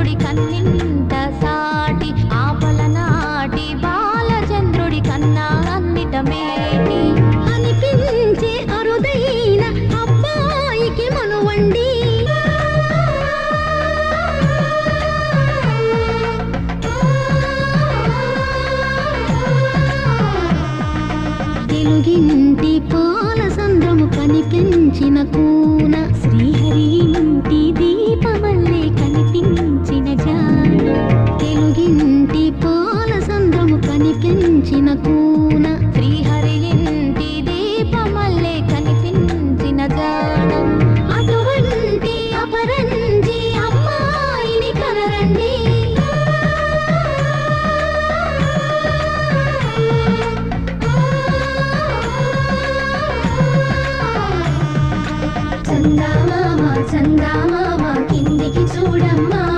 చంద్రుడి కన్నింట సాటి ఆపలనాటి బాలచంద్రుడి కన్నా అన్నిట మేటి అనిపించే అరుదైన అబ్బాయికి మనువండి తెలుగింటి పాల సంద్రము కనిపించిన